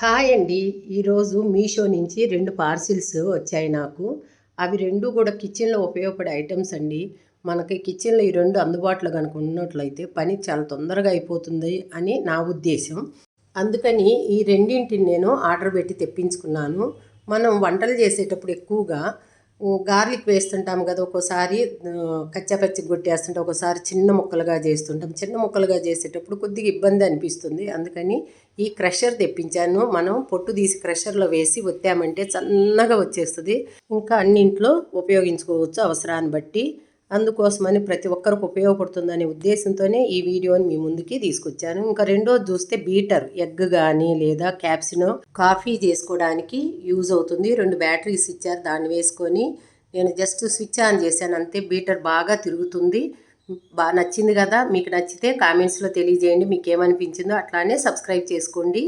Hi అండి. ఈరోజు మీషో నుంచి 2 పార్సిల్స్ వచ్చాయి నాకు. అవి 2 కూడా కిచెన్‌లో ఉపయోగపడే ఐటెమ్స్ అండి. మనకి కిచెన్‌లో ఈ 2 అందుబాటులో గనుక ఉన్నట్లయితే పని చాలా తొందరగా అయిపోతుంది అని నా ఉద్దేశం. అందుకని ఈ రెండింటిని నేను ఆర్డర్ పెట్టి తెప్పించుకున్నాను. మనం వంటలు చేసేటప్పుడు ఎక్కువగా గార్లిక్ వేస్తుంటాం కదా! ఒక్కోసారి కచ్చా పచ్చిగా కొట్టేస్తుంటే, ఒక్కోసారి చిన్న ముక్కలుగా చేస్తుంటాం. చిన్న ముక్కలుగా చేసేటప్పుడు కొద్దిగా ఇబ్బంది అనిపిస్తుంది. అందుకని ఈ క్రషర్ తెప్పించాను. మనం పొట్టు తీసి క్రషర్‌లో వేసి ఒత్తామంటే సన్నగా వచ్చేస్తది. ఇంకా అన్నింట్లో ఉపయోగించుకోవచ్చు అవసరాన్ని బట్టి. అందుకోసమని ప్రతి ఒక్కరికి ఉపయోగపడుతుందనే ఉద్దేశంతోనే ఈ వీడియోని మీ ముందుకి తీసుకొచ్చాను. ఇంకా రెండోది చూస్తే బీటర్ ఎగ్ కానీ లేదా క్యాప్సినో కాఫీ చేసుకోవడానికి యూజ్ అవుతుంది. 2 బ్యాటరీస్ ఇచ్చారు, దాన్ని వేసుకొని నేను జస్ట్ స్విచ్ ఆన్ చేశాను అంతే. బీటర్ బాగా తిరుగుతుంది. బాగా నచ్చింది కదా! మీకు నచ్చితే కామెంట్స్లో తెలియజేయండి మీకు ఏమనిపించిందో. అట్లానే సబ్స్క్రైబ్ చేసుకోండి.